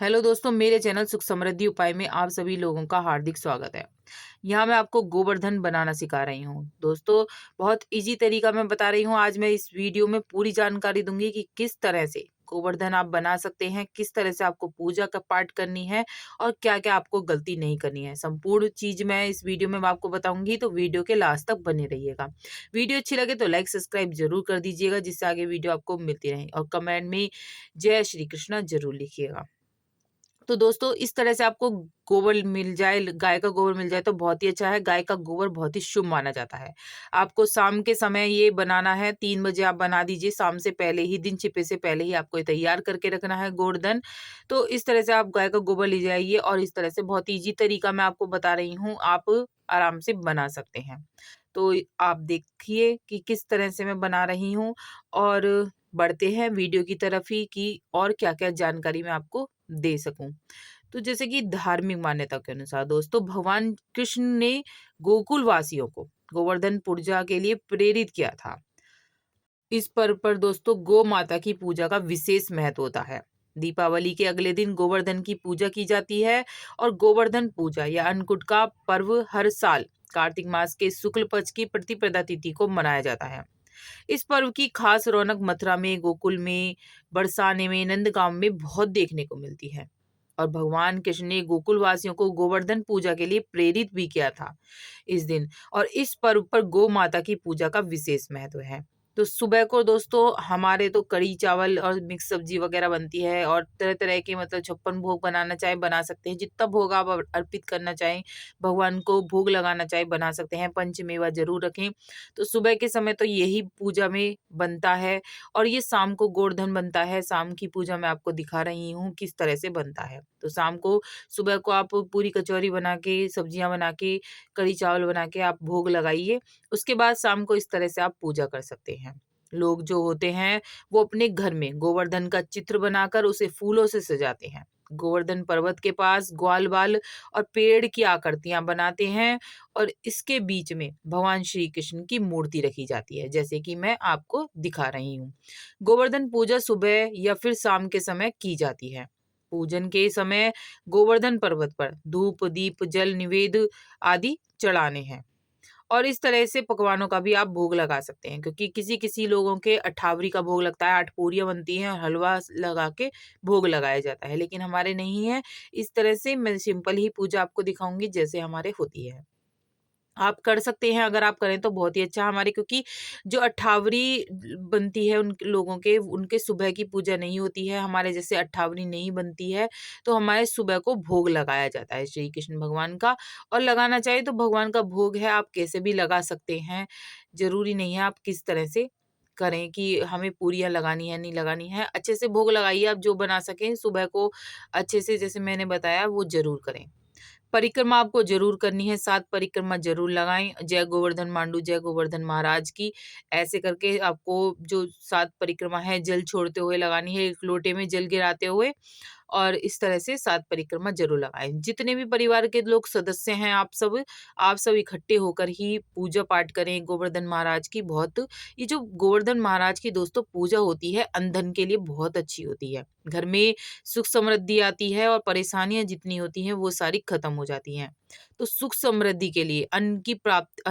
Hello दोस्तों, मेरे channel सुख समृद्धि उपाय में आप सभी लोगों का हार्दिक स्वागत है। यहाँ मैं आपको गोवर्धन बनाना सिखा रही हूँ। दोस्तों, बहुत इजी तरीका मैं बता रही हूँ। आज मैं इस वीडियो में पूरी जानकारी दूंगी कि किस तरह से गोवर्धन आप बना सकते हैं, किस तरह से आपको पूजा का पाठ करनी है और क्या-क्या आपको गलती नहीं करनी है। संपूर्ण चीज मैं इस वीडियो में आपको बताऊंगी, तो वीडियो के लास्ट तक बने रहिएगा। वीडियो अच्छी लगे तो लाइक सब्सक्राइब जरूर कर दीजिएगा, जिससे आगे वीडियो आपको मिलती रहे, और कमेंट में जय श्री कृष्णा जरूर लिखिएगा। तो दोस्तों, इस तरह से आपको गोबर मिल जाए, गाय का गोबर मिल जाए तो बहुत ही अच्छा है। गाय का गोबर बहुत ही शुभ माना जाता है। आपको शाम के समय ये बनाना है, 3 बजे आप बना दीजिए। शाम से पहले ही, दिन छिपे से पहले ही आपको ये तैयार करके रखना है गोवर्धन। तो इस तरह से आप गाय का गोबर ले जाइए, और इस तरह से बहुत ईजी तरीका मैं आपको बता रही हूँ, आप आराम से बना सकते हैं। तो आप देखिए कि किस तरह से मैं बना रही हूँ, और बढ़ते हैं वीडियो की तरफ ही कि और क्या-क्या जानकारी मैं आपको दे सकूं। तो जैसे कि धार्मिक मान्यता के अनुसार दोस्तों, भगवान कृष्ण ने गोकुल वासियों को गोवर्धन पूजा के लिए प्रेरित किया था। इस पर्व पर दोस्तों गौ माता की पूजा का विशेष महत्व होता है। दीपावली के अगले दिन गोवर्धन की पूजा की जाती है, और गोवर्धन पूजा या अन्नकूट का पर्व हर साल कार्तिक मास के शुक्ल पक्ष की प्रतिपदा तिथि को मनाया जाता है। इस पर्व की खास रौनक मथुरा में, गोकुल में, बरसाने में, नंदगांव में बहुत देखने को मिलती है। और भगवान कृष्ण ने गोकुल वासियों को गोवर्धन पूजा के लिए प्रेरित भी किया था इस दिन। और इस पर्व पर गौ माता की पूजा का विशेष महत्व है। तो सुबह को दोस्तों हमारे तो कढ़ी चावल और मिक्स सब्जी वगैरह बनती है, और तरह तरह के मतलब 56 भोग बनाना चाहे बना सकते हैं। जितना भोग आप अर्पित करना चाहें, भगवान को भोग लगाना चाहे बना सकते हैं। पंचमेवा जरूर रखें। तो सुबह के समय तो यही पूजा में बनता है, और ये शाम को गोवर्धन बनता है। शाम की पूजा मैं आपको दिखा रही हूँ किस तरह से बनता है। तो शाम को, सुबह को आप पूरी कचौरी बना के, सब्जियां बना के, कढ़ी चावल बना के आप भोग लगाइए। उसके बाद शाम को इस तरह से आप पूजा कर सकते हैं। लोग जो होते हैं वो अपने घर में गोवर्धन का चित्र बनाकर उसे फूलों से सजाते हैं। गोवर्धन पर्वत के पास ग्वाल बाल और पेड़ की आकृतियां बनाते हैं, और इसके बीच में भगवान श्री कृष्ण की मूर्ति रखी जाती है, जैसे कि मैं आपको दिखा रही हूँ। गोवर्धन पूजा सुबह या फिर शाम के समय की जाती है। पूजन के समय गोवर्धन पर्वत पर धूप, दीप, जल, निवेद आदि चढ़ाने हैं। और इस तरह से पकवानों का भी आप भोग लगा सकते हैं, क्योंकि किसी किसी लोगों के अठावरी का भोग लगता है, 8 पूरियां बनती हैं और हलवा लगा के भोग लगाया जाता है, लेकिन हमारे नहीं है। इस तरह से मैं सिंपल ही पूजा आपको दिखाऊंगी जैसे हमारे होती है। आप कर सकते हैं, अगर आप करें तो बहुत ही अच्छा हमारे, क्योंकि जो अठावरी बनती है उन लोगों के, उनके सुबह की पूजा नहीं होती है। हमारे जैसे अठावरी नहीं बनती है, तो हमारे सुबह को भोग लगाया जाता है श्री कृष्ण भगवान का। और लगाना चाहिए तो भगवान का भोग है, आप कैसे भी लगा सकते हैं। जरूरी नहीं है आप किस तरह से करें कि हमें पूरियां लगानी है नहीं लगानी है। अच्छे से भोग लगाइए, आप जो बना सकें सुबह को अच्छे से, जैसे मैंने बताया वो जरूर करें। परिक्रमा आपको ज़रूर करनी है, 7 परिक्रमा ज़रूर लगाएँ। जय गोवर्धन मांडू, जय गोवर्धन महाराज की, ऐसे करके आपको जो 7 परिक्रमा है जल छोड़ते हुए लगानी है, एक लोटे में जल गिराते हुए, और इस तरह से 7 परिक्रमा ज़रूर लगाएँ। जितने भी परिवार के लोग सदस्य हैं, आप सब इकट्ठे होकर ही पूजा पाठ करें गोवर्धन महाराज की। बहुत, ये जो गोवर्धन महाराज की दोस्तों पूजा होती है, अंधन के लिए बहुत अच्छी होती है। घर में सुख समृद्धि आती है, और परेशानियाँ जितनी होती हैं वो सारी खत्म हो जाती हैं। तो सुख समृद्धि के लिए, अन्न की प्राप्ति,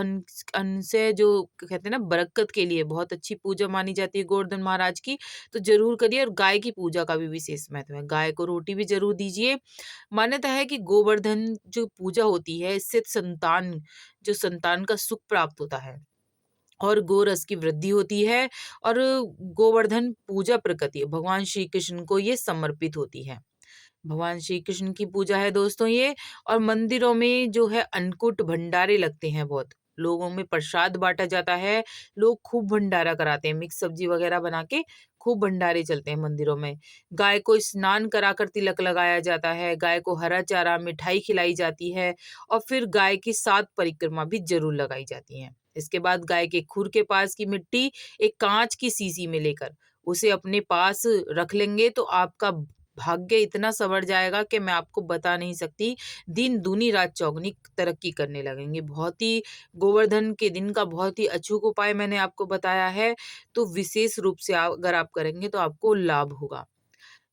अन्न से जो कहते हैं ना बरकत के लिए बहुत अच्छी पूजा मानी जाती है गोवर्धन महाराज की। तो ज़रूर करिए, और गाय की पूजा का भी विशेष महत्व है। गाय को रोटी भी ज़रूर दीजिए। मान्यता है कि गोवर्धन जो पूजा होती है, इससे संतान का सुख प्राप्त होता है, और गोरस की वृद्धि होती है। और गोवर्धन पूजा प्रकृति भगवान श्री कृष्ण को ये समर्पित होती है। भगवान श्री कृष्ण की पूजा है दोस्तों ये। और मंदिरों में जो है अन्नकूट भंडारे लगते हैं बहुत। लोगों में प्रसाद बांटा जाता है। लोग खूब भंडारा कराते हैं, मिक्स सब्जी वगैरह बना के खूब भंडारे चलते हैं मंदिरों में। गाय को स्नान कराकर तिलक लगाया जाता है। गाय को हरा चारा, मिठाई खिलाई जाती है, और फिर गाय की 7 परिक्रमा भी जरूर लगाई जाती हैं। इसके बाद गाय के खुर के पास की मिट्टी एक कांच की शीशी में लेकर उसे अपने पास रख लेंगे, तो आपका भाग्य इतना संवर जाएगा कि मैं आपको बता नहीं सकती। दिन दूनी रात चौगनी तरक्की करने लगेंगे। बहुत ही, गोवर्धन के दिन का बहुत ही अचूक उपाय मैंने आपको बताया है। तो विशेष रूप से अगर आप करेंगे तो आपको लाभ होगा।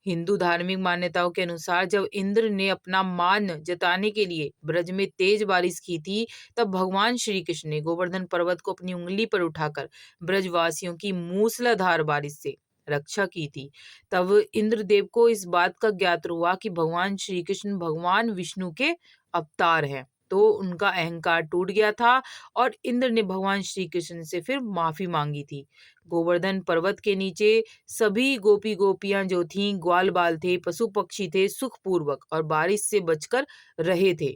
हिंदू धार्मिक मान्यताओं के अनुसार जब इंद्र ने अपना मान जताने के लिए ब्रज में तेज बारिश की थी, तब भगवान श्री कृष्ण ने गोवर्धन पर्वत को अपनी उंगली पर उठाकर ब्रजवासियों की मूसलाधार बारिश से रक्षा की थी। तब इंद्रदेव को इस बात का ज्ञात हुआ कि भगवान श्री कृष्ण भगवान विष्णु के अवतार हैं। तो उनका अहंकार टूट गया था और इंद्र ने भगवान श्री कृष्ण से फिर माफी मांगी थी। गोवर्धन पर्वत के नीचे सभी गोपी गोपियां जो थीं, ग्वाल बाल थे, पशु पक्षी थे, सुखपूर्वक और बारिश से बचकर रहे थे।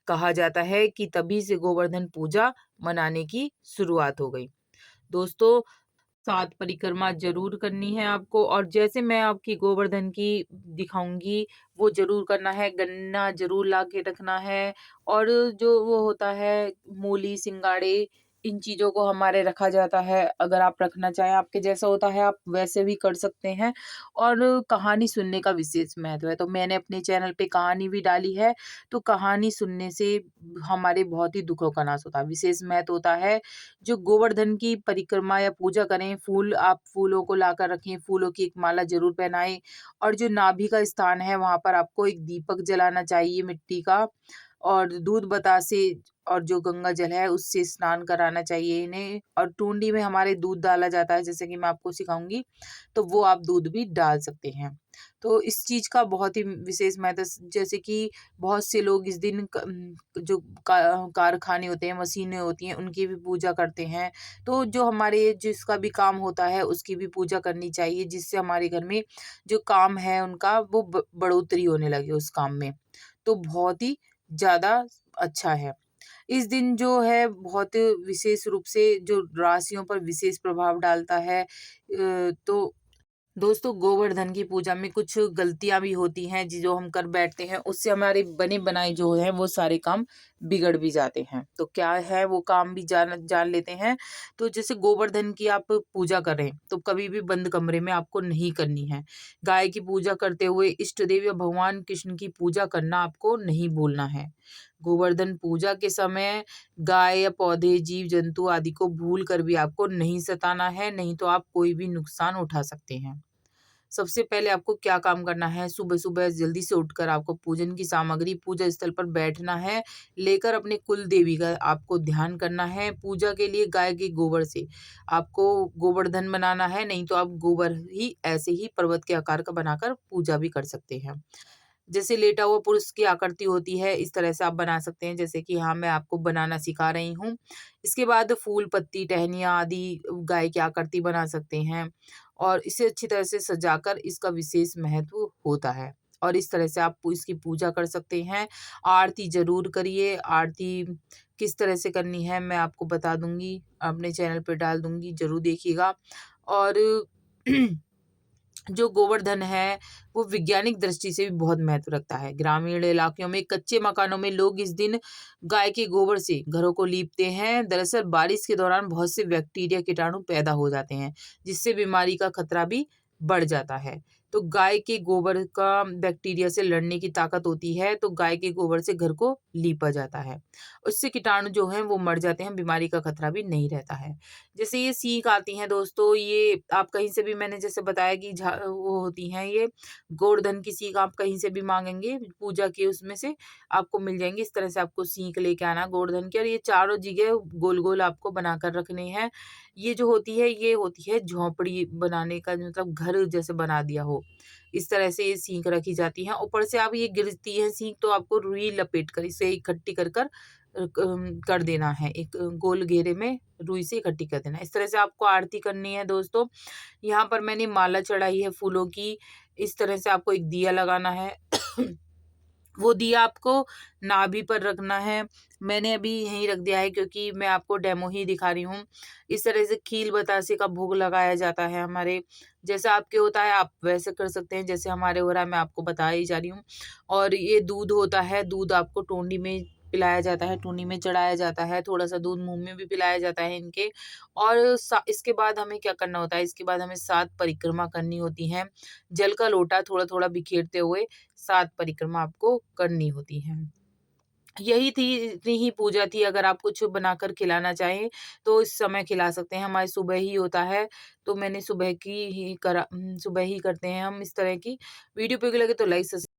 कहा जाता है कि तभी से गोवर्धन पूजा मनाने की शुरुआत हो गई। दोस्तों, 7 परिक्रमा ज़रूर करनी है आपको, और जैसे मैं आपकी गोवर्धन की दिखाऊँगी, वो ज़रूर करना है। गन्ना ज़रूर ला के रखना है, और जो वो होता है मूली, सिंगाड़े, इन चीज़ों को हमारे रखा जाता है। अगर आप रखना चाहें, आपके जैसा होता है, आप वैसे भी कर सकते हैं। और कहानी सुनने का विशेष महत्व है, तो मैंने अपने चैनल पे कहानी भी डाली है। तो कहानी सुनने से हमारे बहुत ही दुखों का नाश होता है। विशेष महत्व होता है। जो गोवर्धन की परिक्रमा या पूजा करें, आप फूलों को लाकर रखें, फूलों की एक माला ज़रूर पहनाएँ, और जो नाभि का स्थान है, वहाँ पर आपको एक दीपक जलाना चाहिए मिट्टी का, और दूध बतासे और जो गंगा जल है उससे स्नान कराना चाहिए इन्हें, और टूंडी में हमारे दूध डाला जाता है, जैसे कि मैं आपको सिखाऊँगी, तो वो आप दूध भी डाल सकते हैं। तो इस चीज़ का बहुत ही विशेष महत्व, जैसे कि बहुत से लोग इस दिन जो कारखाने होते हैं, मशीनें होती हैं, उनकी भी पूजा करते हैं। तो जो हमारे जिसका भी काम होता है, उसकी भी पूजा करनी चाहिए, जिससे हमारे घर में जो काम है उनका, वो बढ़ोतरी होने लगे उस काम में। तो बहुत ही ज़्यादा अच्छा है। इस दिन जो है बहुत विशेष रूप से जो राशियों पर विशेष प्रभाव डालता है। तो दोस्तों, गोवर्धन की पूजा में कुछ गलतियां भी होती हैं जो हम कर बैठते हैं, उससे हमारे बने बनाए जो है वो सारे काम बिगड़ भी जाते हैं। तो क्या है वो काम भी जान जान लेते हैं। तो जैसे गोवर्धन की आप पूजा करें, तो कभी भी बंद कमरे में आपको नहीं करनी है। गाय की पूजा करते हुए इष्ट देव या भगवान कृष्ण की पूजा करना आपको नहीं भूलना है। गोवर्धन पूजा के समय गाय या पौधे, जीव जंतु आदि को भूल कर भी आपको नहीं सताना है, नहीं तो आप कोई भी नुकसान उठा सकते हैं। सबसे पहले आपको क्या काम करना है, सुबह-सुबह जल्दी से उठकर आपको पूजन की सामग्री पूजा स्थल पर बैठना है, लेकर अपने कुल देवी का आपको ध्यान करना है। पूजा के लिए गाय के गोबर से आपको गोवर्धन बनाना है, नहीं तो आप गोबर ही ऐसे ही पर्वत के आकार का बनाकर पूजा भी कर सकते हैं। जैसे लेटा हुआ पुरुष की आकृति होती है, इस तरह से आप बना सकते हैं, जैसे कि यहाँ मैं आपको बनाना सिखा रही हूँ। इसके बाद फूल, पत्ती, टहनियाँ आदि गाय की आकृति बना सकते हैं, और इसे अच्छी तरह से सजाकर इसका विशेष महत्व होता है। और इस तरह से आप इसकी पूजा कर सकते हैं। आरती ज़रूर करिए। आरती किस तरह से करनी है मैं आपको बता दूँगी, अपने चैनल पे डाल दूँगी, ज़रूर देखिएगा। और जो गोवर्धन है, वो वैज्ञानिक दृष्टि से भी बहुत महत्व रखता है। ग्रामीण इलाकों में कच्चे मकानों में लोग इस दिन गाय के गोबर से घरों को लीपते हैं। दरअसल बारिश के दौरान बहुत से बैक्टीरिया, कीटाणु पैदा हो जाते हैं, जिससे बीमारी का खतरा भी बढ़ जाता है। तो गाय के गोबर का बैक्टीरिया से लड़ने की ताकत होती है, तो गाय के गोबर से घर को लीपा जाता है। उससे कीटाणु जो हैं वो मर जाते हैं, बीमारी का खतरा भी नहीं रहता है। जैसे ये सीख आती हैं दोस्तों, ये आप कहीं से भी, मैंने जैसे बताया कि वो होती हैं ये गोवर्धन की सीख, आप कहीं से भी मांगेंगे पूजा की, उसमें से आपको मिल जाएंगी। इस तरह से आपको सीख लेके आना गोवर्धन की, और ये चारों जगह गोल गोल आपको बनाकर रखने हैं। ये जो होती है, ये होती है झोंपड़ी बनाने का, मतलब घर जैसे बना दिया हो, इस तरह से ये सीख रखी जाती है। ऊपर से आप ये गिरती है सीख, तो आपको रुई लपेट कर इसे इकट्ठी कर कर कर देना है, एक गोल घेरे में रुई से इकट्ठी कर देना है। इस तरह से आपको आरती करनी है दोस्तों। यहाँ पर मैंने माला चढ़ाई है फूलों की। इस तरह से आपको एक दिया लगाना है। वो दिया आपको नाभि पर रखना है। मैंने अभी यहीं रख दिया है क्योंकि मैं आपको डेमो ही दिखा रही हूँ। इस तरह से खील बतासे का भोग लगाया जाता है हमारे। जैसा आपके होता है आप वैसे कर सकते हैं, जैसे हमारे हो रहा है मैं आपको बता ही जा रही हूँ। और ये दूध होता है, दूध आपको टोंडी में पिलाया जाता है, टूनी में चढ़ाया जाता है, थोड़ा-सा दूध मुँह में भी पिलाया जाता है इनके। और सा इसके बाद हमें क्या करना होता है, इसके बाद हमें 7 परिक्रमा करनी होती हैं। जल का लोटा थोड़ा-थोड़ा बिखेरते हुए 7 परिक्रमा आपको करनी होती हैं। यही थी, इतनी ही पूजा थी। अगर आप कुछ बनाकर खिलाना चाहें, तो इस समय खिला सकते हैं। हमारे सुबह ही होता है, तो मैंने सुबह ही करते हैं हम इस तरह की। वीडियो पे लगे तो लाइक सब्स